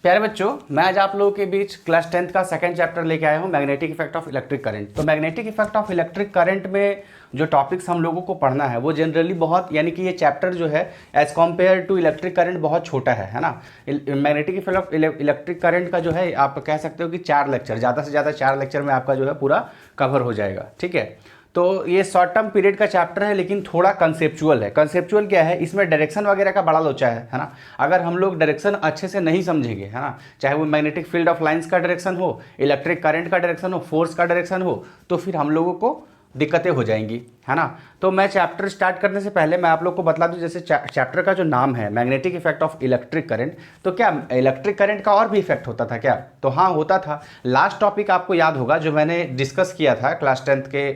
प्यारे बच्चों, मैं आज आप लोगों के बीच क्लास 10th का सेकंड चैप्टर लेके आया हूँ, magnetic effect of electric current. तो magnetic effect of electric current में जो टॉपिक्स हम लोगों को पढ़ना है वो जनरली बहुत, यानी कि ये चैप्टर जो है as compared to electric current बहुत छोटा है ना। Magnetic effect of electric current का जो है आप कह सकते हो कि 4 लेक्चर, ज़्यादा से ज़्यादा 4 लेक्चर में आपका जो है पूरा कवर हो जाएगा। ठीक है, तो ये शॉर्ट टर्म पीरियड का चैप्टर है लेकिन थोड़ा कंसेप्चुअल है। कंसेप्चुअल क्या है, इसमें डायरेक्शन वगैरह का बड़ा लोचा है ना। अगर हम लोग डायरेक्शन अच्छे से नहीं समझेंगे, है ना, चाहे वो मैग्नेटिक फील्ड ऑफ लाइंस का डायरेक्शन हो, इलेक्ट्रिक करंट का डायरेक्शन हो, फोर्स का डायरेक्शन हो, तो फिर हम लोगों को दिक्कतें हो जाएंगी, है ना। तो मैं चैप्टर स्टार्ट करने से पहले मैं आप लोग को बता दूं, जैसे चैप्टर का जो नाम है magnetic effect of electric current, तो क्या इलेक्ट्रिक करंट का और भी इफेक्ट होता था क्या? तो हाँ, होता था। लास्ट टॉपिक आपको याद होगा जो मैंने डिस्कस किया था क्लास 10th के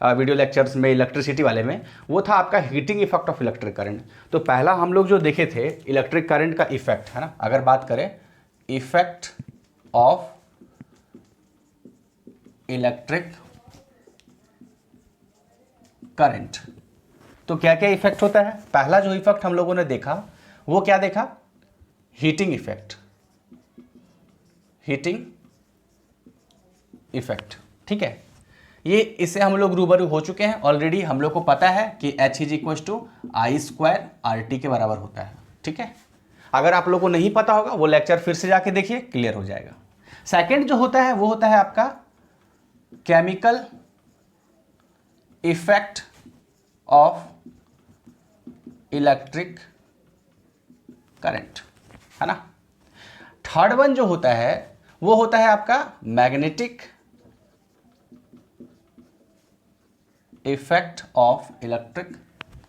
वीडियो लेक्चर्स में, इलेक्ट्रिसिटी वाले में, वो था आपका heating effect of electric current. तो पहला हम लोग जो देखे थे इलेक्ट्रिक करंट का इफेक्ट, है ना। अगर बात करें इफेक्ट ऑफ इलेक्ट्रिक करंट, तो क्या क्या इफेक्ट होता है? पहला जो इफेक्ट हम लोगों ने देखा वो क्या देखा? Heating effect, heating effect. ठीक है, ये इससे हम लोग रूबरू हो चुके हैं ऑलरेडी। हम लोग को पता है कि H = I² RT के बराबर होता है। ठीक है, अगर आप लोग को नहीं पता होगा वो लेक्चर फिर से जाके देखिए, क्लियर हो जाएगा। सेकंड जो होता है वो होता है आपका chemical effect of electric current, है ना। थर्ड वन जो होता है वो होता है आपका magnetic effect of electric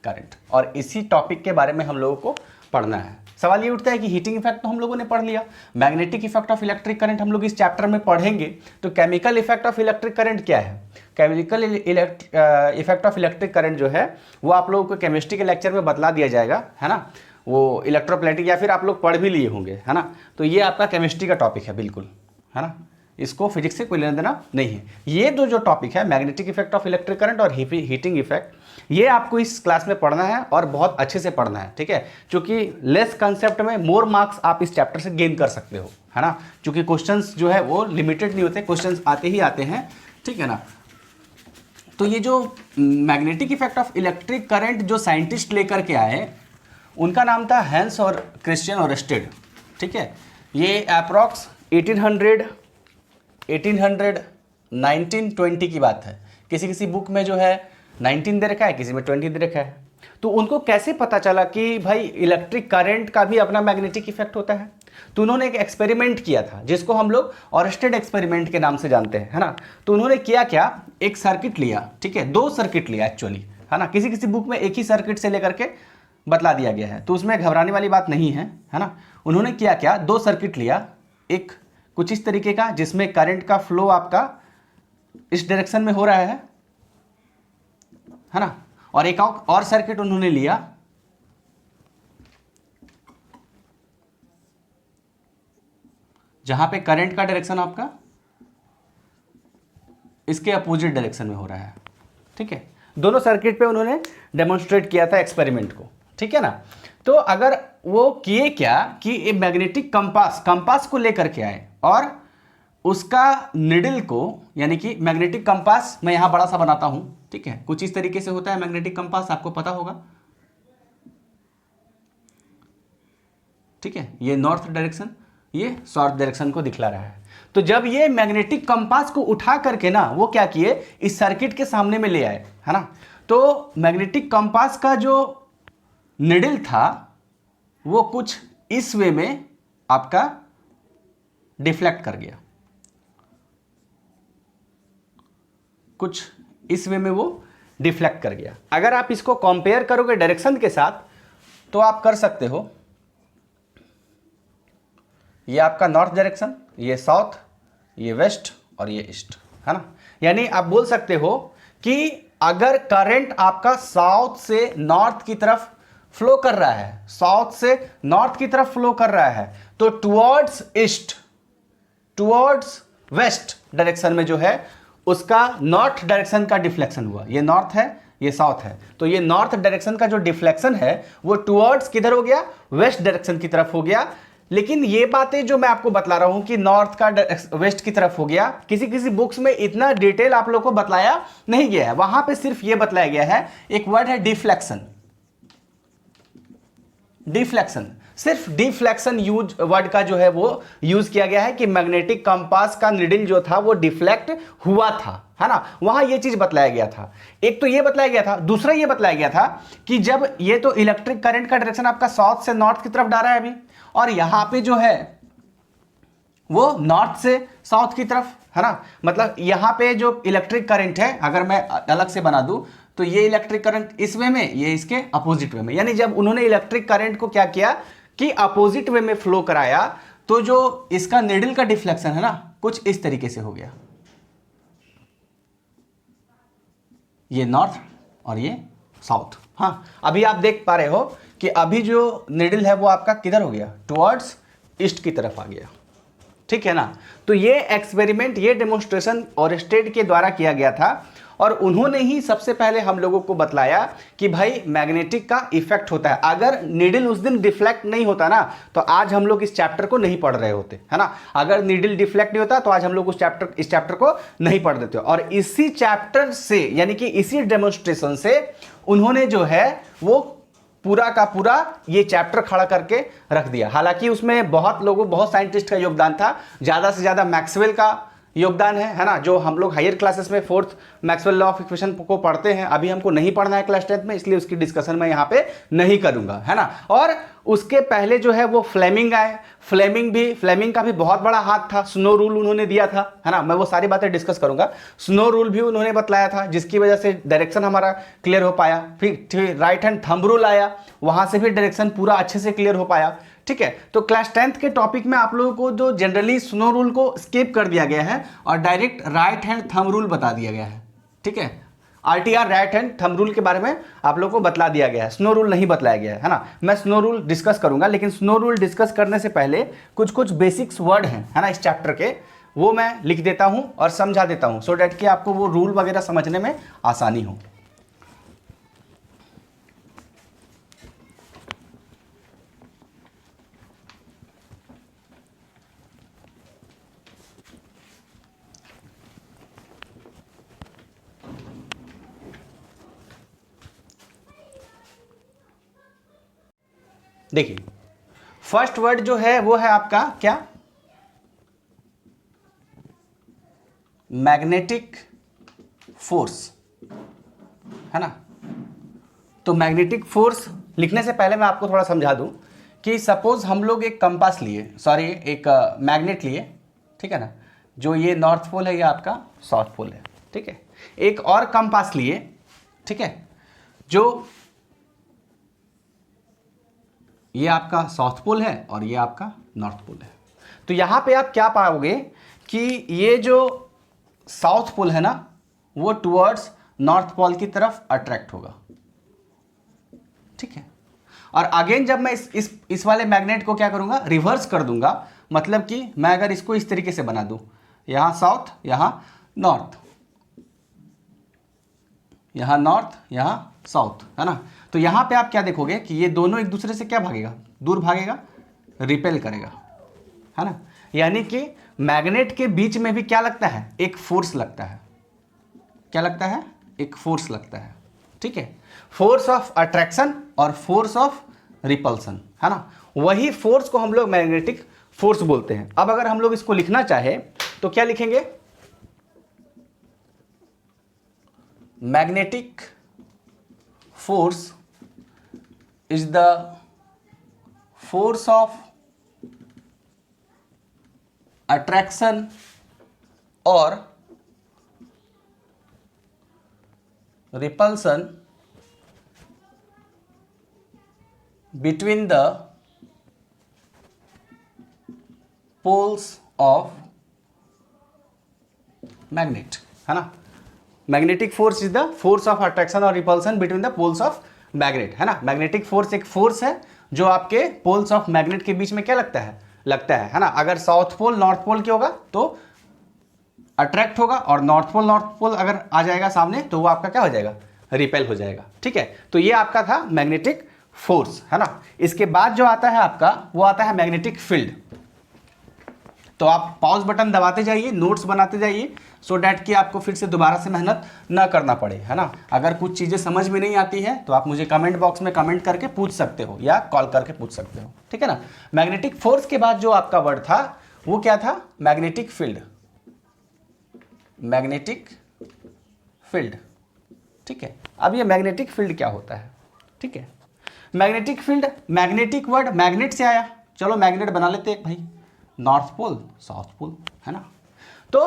current, और इसी टॉपिक के बारे में हम लोगों को पढ़ना है। सवाल ये उठता है कि हीटिंग इफेक्ट तो हम लोगों ने पढ़ लिया, magnetic effect of electric current हम लोग इस चैप्टर में पढ़ेंगे, तो chemical effect of electric current क्या है? Chemical effect of electric current जो है वो आप लोगों को केमिस्ट्री के लेक्चर में बतला दिया जाएगा, है ना। वो इलेक्ट्रोप्लेटिक या फिर आप लोग पढ़ भी लिए होंगे, है ना। तो ये आपका केमिस्ट्री का टॉपिक है बिल्कुल, है ना, इसको फिजिक्स से कोई लेना देना नहीं है। ये दो जो टॉपिक है magnetic effect of electric current और हीटिंग इफेक्ट, ये आपको इस क्लास में पढ़ना है और बहुत अच्छे से पढ़ना है। ठीक है, क्योंकि लेस कंसेप्ट में मोर मार्क्स आप इस चैप्टर से गेन कर सकते हो, है ना। क्योंकि क्वेश्चंस जो है वो लिमिटेड नहीं होते, क्वेश्चंस आते ही आते हैं। ठीक है ना। तो ये जो magnetic effect of electric current जो साइंटिस्ट लेकर के आए उनका नाम था हैंस और क्रिश्चियन ओरस्टेड। ठीक है, ये अप्रॉक्स 1920 की बात है। किसी किसी बुक में जो है 19 दे रखा है, किसी में 20 दे रखा है। तो उनको कैसे पता चला कि भाई इलेक्ट्रिक करंट का भी अपना मैग्नेटिक इफेक्ट होता है? तो उन्होंने एक एक्सपेरिमेंट किया था जिसको हम लोग ओरस्टेड एक्सपेरिमेंट के नाम से जानते हैं, है ना। तो उन्होंने किया क्या, एक सर्किट लिया, ठीक है, 2 सर्किट लिया एक्चुअली, है ना। किसी किसी बुक में एक ही सर्किट से लेकर के बतला दिया गया है, तो उसमें घबराने वाली बात नहीं है, है ना। उन्होंने किया क्या, 2 सर्किट लिया, एक कुछ इस तरीके का जिसमें करंट का फ्लो आपका इस डायरेक्शन में हो रहा है ना, और एक और सर्किट उन्होंने लिया जहां पे करंट का डायरेक्शन आपका इसके अपोजिट डायरेक्शन में हो रहा है। ठीक है, दोनों सर्किट पे उन्होंने डेमोन्स्ट्रेट किया था एक्सपेरिमेंट को। ठीक है ना। तो अगर वो किए क्या कि मैग्नेटिक कंपास को लेकर के आए और उसका निडल को, यानी कि मैग्नेटिक कंपास मैं यहां बड़ा सा बनाता हूं, ठीक है, कुछ इस तरीके से होता है मैग्नेटिक कंपास, आपको पता होगा। ठीक है, ये नॉर्थ डायरेक्शन, ये साउथ डायरेक्शन को दिखला रहा है। तो जब ये मैग्नेटिक कंपास को उठा करके ना वो क्या किए, इस सर्किट के सामने में ले आए, है ना। तो मैग्नेटिक कंपास का जो निडल था वो कुछ इस वे में आपका डिफ्लेक्ट कर गया, कुछ इस वे में वो डिफ्लेक्ट कर गया। अगर आप इसको कंपेयर करोगे डायरेक्शन के साथ तो आप कर सकते हो, ये आपका नॉर्थ डायरेक्शन, ये साउथ, ये वेस्ट और ये ईस्ट, है ना। यानी आप बोल सकते हो कि अगर करंट आपका साउथ से नॉर्थ की तरफ फ्लो कर रहा है, साउथ से नॉर्थ की तरफ फ्लो कर रहा है, तो towards east, towards west direction में जो है उसका नॉर्थ डायरेक्शन का डिफ्लेक्शन हुआ। ये नॉर्थ है, ये साउथ है, तो ये नॉर्थ डायरेक्शन का जो डिफ्लेक्शन है वो टुवर्ड्स किधर हो गया, वेस्ट डायरेक्शन की तरफ हो गया। लेकिन ये बातें जो मैं आपको बतला रहा हूं कि नॉर्थ का वेस्ट की तरफ हो गया, किसी किसी बुक्स में इतना डिटेल आप लोग को बतलाया नहीं गया है। वहां पे सिर्फ ये बतलाया गया है, एक वर्ड है डिफ्लेक्शन। डिफ्लेक्शन, सिर्फ डिफ्लेक्शन यूज वर्ड का जो है वो यूज किया गया है कि मैग्नेटिक कंपास का निडल जो था वो डिफ्लेक्ट हुआ था, है ना। वहां ये चीज बतलाया गया था। एक तो ये बतलाया गया था, दूसरा ये बतलाया गया था कि जब ये तो इलेक्ट्रिक करंट का डायरेक्शन आपका साउथ से नॉर्थ की तरफ जा रहा है अभी, और यहां पे जो है वो नॉर्थ से साउथ की तरफ, है ना। मतलब यहां पे जो इलेक्ट्रिक करंट है, अगर मैं अलग से बना दूं तो ये इलेक्ट्रिक करंट इस वे में, ये इसके अपोजिट वे में, यानी जब उन्होंने इलेक्ट्रिक करंट को क्या किया कि अपोजिट वे में फ्लो कराया, तो जो इसका निडल का डिफ्लेक्शन है ना, कुछ इस तरीके से हो गया, ये नॉर्थ और ये साउथ। हाँ, अभी आप देख पा रहे हो कि अभी जो निडल है वो आपका किधर हो गया, टुवर्ड्स ईस्ट की तरफ आ गया, ठीक है ना। तो ये एक्सपेरिमेंट, ये डेमोन्स्ट्रेशन ओरेस्टेड के द्वारा किया गया था, और उन्होंने ही सबसे पहले हम लोगों को बतलाया कि भाई मैग्नेटिक का इफेक्ट होता है। अगर नीडल उस दिन डिफ्लेक्ट नहीं होता ना, तो आज हम लोग इस चैप्टर को नहीं पढ़ रहे होते, है ना। अगर नीडल डिफ्लेक्ट नहीं होता तो आज हम लोग इस चैप्टर को नहीं पढ़ देते। और इसी चैप्टर से, यानी कि इसी डेमोन्स्ट्रेशन से उन्होंने जो है वो पूरा का पूरा ये चैप्टर खड़ा करके रख दिया। हालांकि उसमें बहुत लोगों, बहुत साइंटिस्ट का योगदान था, ज़्यादा से ज़्यादा मैक्सवेल का योगदान है ना। जो हम लोग हायर क्लासेस में fourth Maxwell law of equation को पढ़ते हैं, अभी हमको नहीं पढ़ना है क्लास 10th में, इसलिए उसकी डिस्कशन मैं यहाँ पे नहीं करूँगा, है ना। और उसके पहले जो है वो फ्लेमिंग आए। फ्लेमिंग का भी बहुत बड़ा हाथ था। स्नो रूल उन्होंने दिया था, है ना। मैं वो सारी बातें डिस्कस करूंगा। स्नो रूल भी उन्होंने बतलाया था, जिसकी वजह से डायरेक्शन हमारा क्लियर हो पाया। फिर राइट हैंड थंब रूल आया, वहां से भी डायरेक्शन पूरा अच्छे से क्लियर हो पाया, ठीक है। तो क्लास 10th के टॉपिक में आप लोगों को जो जनरली स्नो रूल को स्किप कर दिया गया है और direct right hand thumb rule बता दिया गया है, ठीक है। RTR right hand thumb rule के बारे में आप लोगों को बतला दिया गया है, स्नो रूल नहीं बतलाया गया है ना। मैं स्नो रूल डिस्कस करूंगा, लेकिन स्नो रूल डिस्कस करने से पहले कुछ कुछ बेसिक्स वर्ड हैं, है ना, इस चैप्टर के, वो मैं लिख देता हूं और समझा देता हूं, सो डैट कि आपको वो रूल वगैरह समझने में आसानी हो। देखिए, फर्स्ट वर्ड जो है वो है आपका क्या, मैग्नेटिक फोर्स, है ना। तो मैग्नेटिक फोर्स लिखने से पहले मैं आपको थोड़ा समझा दूं कि सपोज हम लोग एक कंपास लिए, सॉरी एक मैग्नेट लिए, ठीक है ना, जो ये नॉर्थ पोल है, ये आपका साउथ पोल है, ठीक है। एक और कंपास लिए, ठीक है, जो ये आपका साउथ पोल है और ये आपका नॉर्थ पोल है। तो यहां पे आप क्या पाओगे कि ये जो साउथ पोल है ना, वो टुवर्ड्स नॉर्थ पोल की तरफ अट्रैक्ट होगा, ठीक है। और अगेन जब मैं इस वाले मैग्नेट को क्या करूंगा, रिवर्स कर दूंगा। मतलब कि मैं अगर इसको इस तरीके से बना दूं, यहां साउथ, यहां नॉर्थ, यहां नॉर्थ, यहां साउथ, है ना। तो यहां पे आप क्या देखोगे कि ये दोनों एक दूसरे से क्या भागेगा, दूर भागेगा, रिपेल करेगा, है ना। यानी कि मैग्नेट के बीच में भी क्या लगता है, एक फोर्स लगता है। क्या लगता है, एक फोर्स लगता है, ठीक है। फोर्स ऑफ अट्रैक्शन और फोर्स ऑफ रिपल्सन, है ना। वही फोर्स को हम लोग मैग्नेटिक फोर्स बोलते हैं। अब अगर हम लोग इसको लिखना चाहे तो क्या लिखेंगे, magnetic force is the force of attraction or repulsion between the poles of magnet, है ना। Magnetic force is the force of attraction और repulsion between the poles of magnet, है ना। मैग्नेटिक फोर्स एक फोर्स है जो आपके पोल्स ऑफ मैग्नेट के बीच में क्या लगता है ना। अगर साउथ पोल नॉर्थ पोल की होगा तो अट्रैक्ट होगा, और नॉर्थ पोल अगर आ जाएगा सामने तो वो आपका क्या हो जाएगा, रिपेल हो जाएगा, ठीक है। तो ये आपका था मैग्नेटिक फोर्स, है ना। इसके बाद जो आता है आपका वो आता है मैग्नेटिक फील्ड। तो आप पॉज बटन दबाते जाइए, नोट्स बनाते जाइए, सो डैट कि आपको फिर से दोबारा से मेहनत ना करना पड़े, है ना। अगर कुछ चीज़ें समझ में नहीं आती है तो आप मुझे कमेंट बॉक्स में कमेंट करके पूछ सकते हो या कॉल करके पूछ सकते हो, ठीक है ना। मैग्नेटिक फोर्स के बाद जो आपका वर्ड था वो क्या था, मैग्नेटिक फील्ड। मैग्नेटिक फील्ड, ठीक है। अब ये मैग्नेटिक फील्ड क्या होता है, ठीक है। Magnetic field, magnetic word magnet से आया, चलो मैग्नेट बना लेते हैं भाई, नॉर्थ पोल साउथ पोल, है ना। तो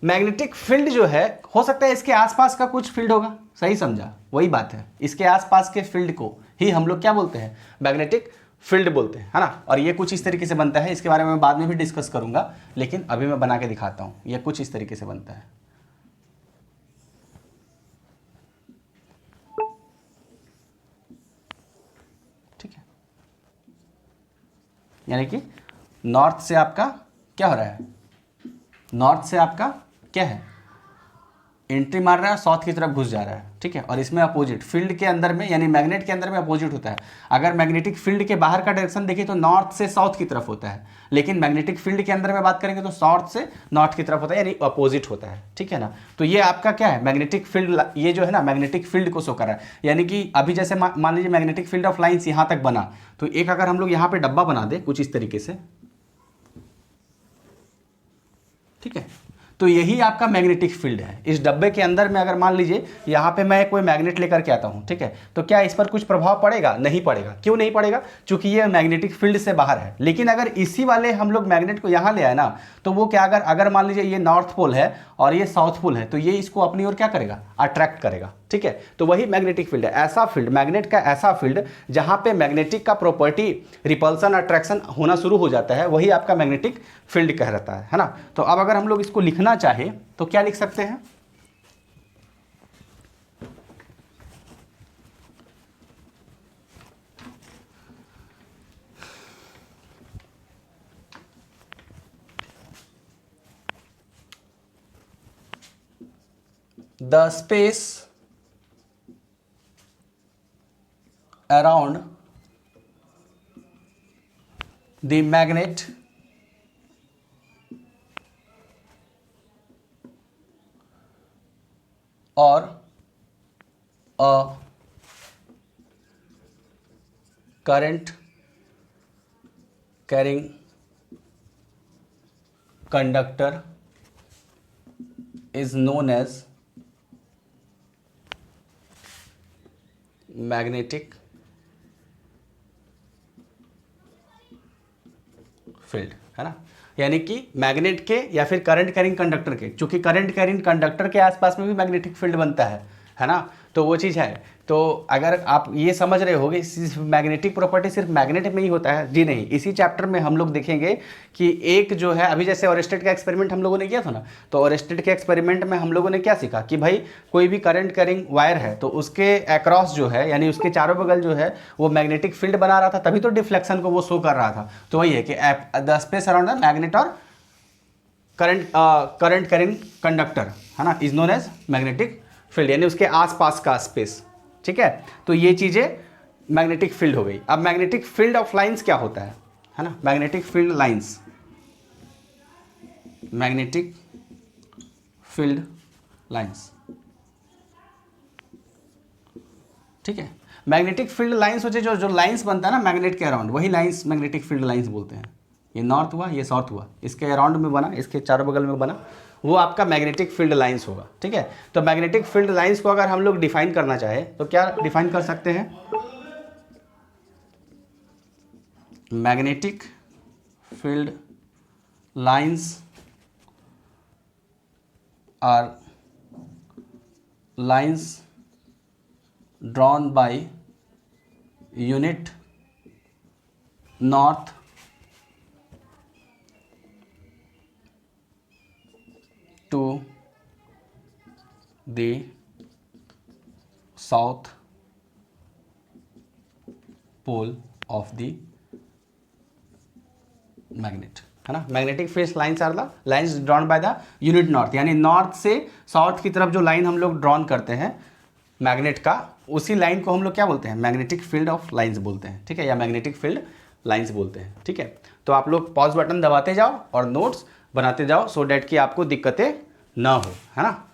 मैग्नेटिक फील्ड जो है, हो सकता है इसके आसपास का कुछ फील्ड होगा, सही समझा, वही बात है, इसके आसपास के फील्ड को ही हम लोग क्या बोलते हैं, मैग्नेटिक फील्ड बोलते हैं, है ना। और ये कुछ इस तरीके से बनता है, इसके बारे में बाद में भी डिस्कस करूंगा, लेकिन अभी मैं बना के दिखाता हूं। ये कुछ इस तरीके से बनता है, ठीक है। यानी कि नॉर्थ से आपका क्या हो रहा है, नॉर्थ से आपका क्या है, एंट्री मार रहा है, साउथ की तरफ घुस जा रहा है, ठीक है। और इसमें अपोजिट फील्ड के अंदर में, यानी मैग्नेट के अंदर में अपोजिट होता है। अगर मैग्नेटिक फील्ड के बाहर का डायरेक्शन देखिए तो नॉर्थ से साउथ की तरफ होता है, लेकिन मैग्नेटिक फील्ड के अंदर में बात करेंगे तो साउथ से नॉर्थ की तरफ होता है, यानी अपोजिट होता है, ठीक है ना। तो ये आपका क्या है, मैग्नेटिक फील्ड, ये जो है ना मैग्नेटिक फील्ड को शो कर रहा है। यानी कि अभी जैसे मान लीजिए मैग्नेटिक फील्ड ऑफ लाइन्स यहाँ तक बना, तो एक अगर हम लोग यहाँ पे डब्बा बना दे कुछ इस तरीके से, ठीक है, तो यही आपका मैग्नेटिक फील्ड है। इस डब्बे के अंदर में अगर मान लीजिए यहाँ पे मैं कोई मैग्नेट लेकर के आता हूँ, ठीक है, तो क्या इस पर कुछ प्रभाव पड़ेगा, नहीं पड़ेगा। क्यों नहीं पड़ेगा, क्योंकि ये मैग्नेटिक फील्ड से बाहर है। लेकिन अगर इसी वाले हम लोग मैग्नेट को यहाँ ले आए ना, तो वो क्या, अगर मान लीजिए ये नॉर्थ पोल है और ये साउथ पोल है, तो ये इसको अपनी ओर क्या करेगा, अट्रैक्ट करेगा, ठीक है। तो वही मैग्नेटिक फील्ड है, ऐसा फील्ड, मैग्नेट का ऐसा फील्ड जहां पे मैग्नेटिक का प्रॉपर्टी रिपल्सन अट्रैक्शन होना शुरू हो जाता है, वही आपका मैग्नेटिक फील्ड कहलाता है ना। तो अब अगर हम लोग इसको लिखना चाहे तो क्या लिख सकते हैं, the space around the magnet or a current carrying conductor is known as magnetic field, है ना। यानी कि मैग्नेट के या फिर करंट कैरिंग कंडक्टर के, चूंकि करंट कैरिंग कंडक्टर के आसपास में भी मैग्नेटिक फील्ड बनता है ना। तो वो चीज़ है। तो अगर आप ये समझ रहे होगे मैग्नेटिक प्रॉपर्टी सिर्फ मैग्नेट में ही होता है, जी नहीं। इसी चैप्टर में हम लोग देखेंगे कि एक जो है, अभी जैसे ओरेस्टेड का एक्सपेरिमेंट हम लोगों ने किया था ना, तो ओरेस्टेड के एक्सपेरिमेंट में हम लोगों ने क्या सीखा कि भाई कोई भी करंट कैरिंग वायर है तो उसके अक्रॉस जो है, यानी उसके चारों बगल जो है वो मैग्नेटिक फील्ड बना रहा था, तभी तो डिफ्लेक्शन को वो शो कर रहा था। तो वही है कि the space around the magnet और करंट कैरिंग कंडक्टर, है ना, is known as magnetic field, यानी उसके आसपास का स्पेस, ठीक है। तो ये चीज़ें मैग्नेटिक फील्ड हो गई। अब मैग्नेटिक फील्ड ऑफ लाइंस क्या होता है ना, magnetic field lines, magnetic field lines, ठीक है। मैग्नेटिक फील्ड लाइंस सोचे जो लाइंस बनता है ना मैग्नेट के अराउंड, वही लाइंस मैग्नेटिक फील्ड लाइंस बोलते हैं। ये नॉर्थ हुआ, ये साउथ हुआ, इसके अराउंड में बना, इसके चारों बगल में बना, वो आपका मैग्नेटिक फील्ड लाइंस होगा, ठीक है। तो मैग्नेटिक फील्ड लाइंस को अगर हम लोग डिफाइन करना चाहे तो क्या डिफाइन कर सकते हैं, magnetic field lines are lines drawn by unit north to the south pole of the magnet, है ना। Magnetic field lines are the lines drawn by the unit north, यानी नॉर्थ से साउथ की तरफ जो लाइन हम लोग ड्रॉन करते हैं मैग्नेट का, उसी लाइन को हम लोग क्या बोलते हैं, मैग्नेटिक फील्ड ऑफ लाइंस बोलते हैं, ठीक है, या मैग्नेटिक फील्ड लाइंस बोलते हैं, ठीक है। तो आप लोग पॉज बटन दबाते जाओ और नोट्स बनाते जाओ सो डैट कि आपको दिक्कतें ना हो, है ना।